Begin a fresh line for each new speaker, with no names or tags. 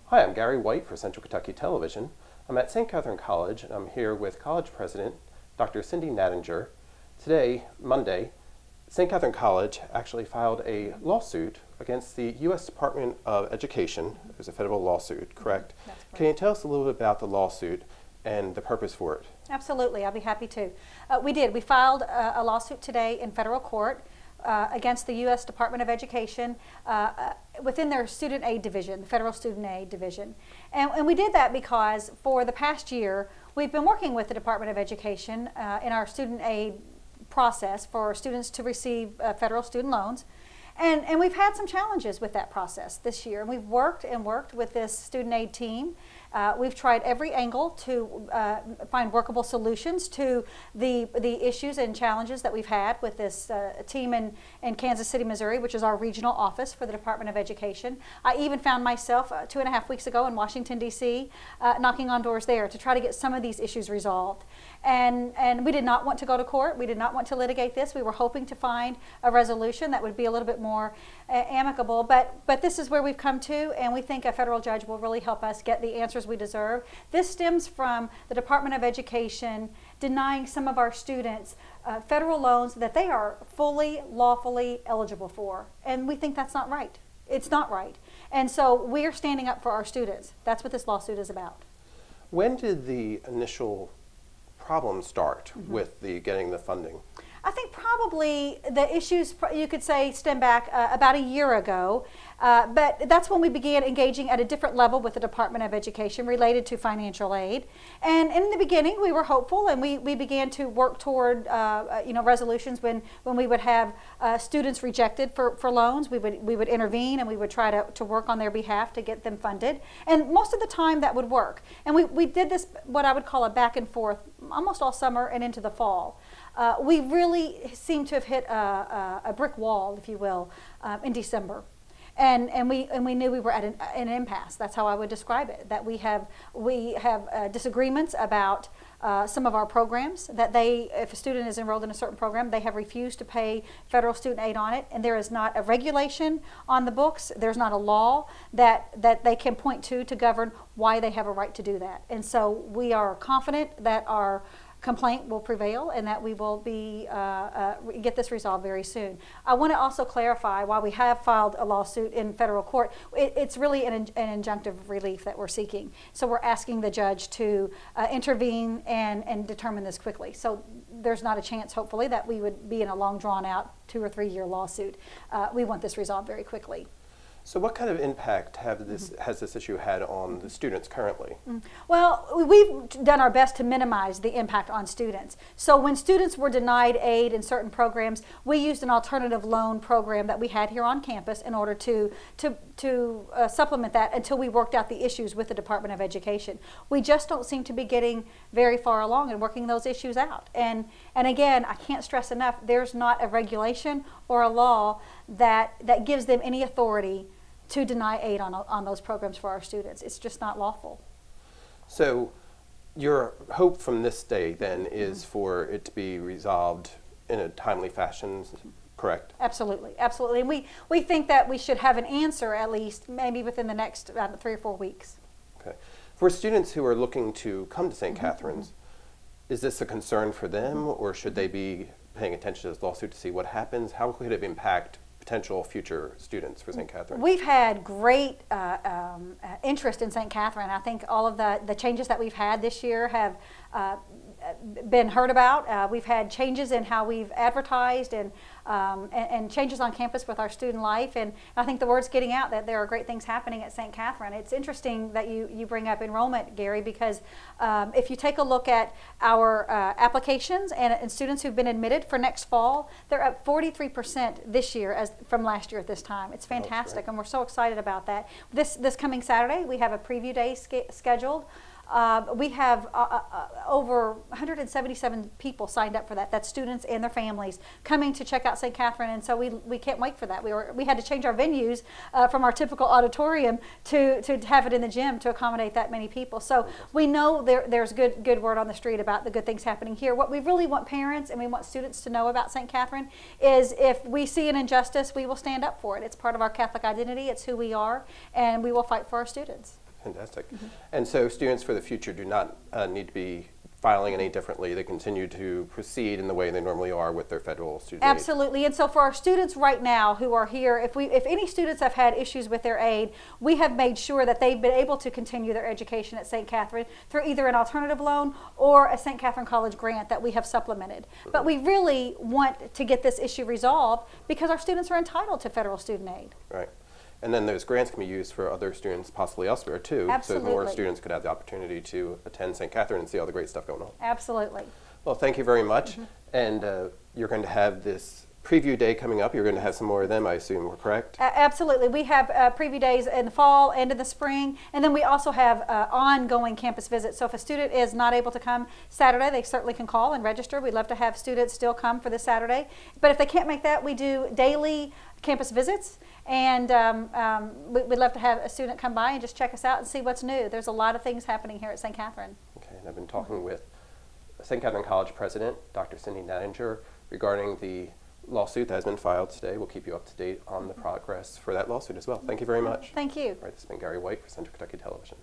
Hi, I'm Gary White for Central Kentucky Television. I'm at St. Catharine College, and I'm here with College President Dr. Cindy Nattinger. Today, Monday, St. Catharine College actually filed a lawsuit against the U.S. Department of Education. It was a federal lawsuit, correct?
That's correct.
Can you tell us a little bit about the lawsuit and the purpose for it?
Absolutely, I'll be happy to. We did. We filed a lawsuit today in federal court against the U.S. Department of Education within their student aid division, the federal student aid division. And we did that because for the past year, we've been working with the Department of Education in our student aid process for students to receive federal student loans. And we've had some challenges with that process this year. And we've worked with this student aid team. We've tried every angle to find workable solutions to the issues and challenges that we've had with this team in Kansas City, Missouri, which is our regional office for the Department of Education. I even found myself 2.5 weeks ago in Washington, D.C., knocking on doors there to try to get some of these issues resolved. And we did not want to go to court. We did not want to litigate this. We were hoping to find a resolution that would be a little bit more amicable. But this is where we've come to, and we think a federal judge will really help us get the answers we deserve. This stems from the Department of Education denying some of our students federal loans that they are fully, lawfully eligible for. And we think that's not right. It's not right. And so we're standing up for our students. That's what this lawsuit is about.
When did the initial problem start with getting the funding?
I think probably the issues, you could say, stem back about a year ago, but that's when we began engaging at a different level with the Department of Education related to financial aid. And in the beginning, we were hopeful, and we began to work toward resolutions when we would have students rejected for loans. We would intervene, and we would try to work on their behalf to get them funded. And most of the time, that would work. And we did this, what I would call a back and forth, almost all summer and into the fall. We really seem to have hit a brick wall, if you will, in December. And we knew we were at an impasse. That's how I would describe it. That we have disagreements about some of our programs. That if a student is enrolled in a certain program, they have refused to pay federal student aid on it, and there is not a regulation on the books. There's not a law that they can point to govern why they have a right to do that. And so we are confident that our complaint will prevail and that we will get this resolved very soon. I want to also clarify, while we have filed a lawsuit in federal court, it's really an injunctive relief that we're seeking. So we're asking the judge to intervene and determine this quickly. So there's not a chance, hopefully, that we would be in a long drawn out 2 or 3 year lawsuit. We want this resolved very quickly.
So what kind of impact has this issue had on the students currently?
Well, we've done our best to minimize the impact on students. So when students were denied aid in certain programs, we used an alternative loan program that we had here on campus in order to supplement that until we worked out the issues with the Department of Education. We just don't seem to be getting very far along in working those issues out. And again, I can't stress enough, there's not a regulation or a law that gives them any authority to deny aid on those programs for our students. It's just not lawful. So
your hope from this day then is for it to be resolved in a timely fashion, correct?
Absolutely, absolutely. And we think that we should have an answer at least maybe within the next 3 or 4 weeks.
Okay. For students who are looking to come to St. Catharine's, is this a concern for them, or should they be paying attention to this lawsuit to see what happens? How could it impact potential future students for St. Catharine?
We've had great interest in St. Catharine. I think all of the changes that we've had this year have been heard about. We've had changes in how we've advertised and changes on campus with our student life. And I think the word's getting out that there are great things happening at St. Catharine. It's interesting that you bring up enrollment, Gary, because if you take a look at our applications and students who've been admitted for next fall, they're up 43% this year as from last year at this time. It's fantastic, and we're so excited about that. This coming Saturday, we have a preview day scheduled. We have over 177 people signed up for that. That's students and their families coming to check out St. Catharine, and so we can't wait for that. We had to change our venues from our typical auditorium to have it in the gym to accommodate that many people. So we know there's good word on the street about the good things happening here. What we really want parents and we want students to know about St. Catharine is if we see an injustice, we will stand up for it. It's part of our Catholic identity. It's who we are, and we will fight for our students.
Fantastic. And so students for the future do not need to be filing any differently. They continue to proceed in the way they normally are with their federal student aid.
Absolutely. And so for our students right now who are here, if any students have had issues with their aid, we have made sure that they've been able to continue their education at St. Catharine through either an alternative loan or a St. Catharine College grant that we have supplemented. But we really want to get this issue resolved because our students are entitled to federal student aid.
Right. And then those grants can be used for other students possibly elsewhere too.
Absolutely.
So more students could have the opportunity to attend St. Catharine and see all the great stuff going on.
Absolutely.
Well, thank you very much. And you're going to have this preview day coming up. You're going to have some more of them, I assume, we're correct?
Absolutely. We have preview days in the fall and in the spring, and then we also have ongoing campus visits. So if a student is not able to come Saturday, they certainly can call and register. We'd love to have students still come for this Saturday. But if they can't make that, we do daily campus visits, and we'd love to have a student come by and just check us out and see what's new. There's a lot of things happening here at St. Catharine.
Okay, and I've been talking with St. Catharine College President, Dr. Cindy Nadinger, regarding the lawsuit that has been filed today. We'll keep you up to date on the progress for that lawsuit as well. Thank you very much.
Thank you.
All right, this has been Gary White for Central Kentucky Television.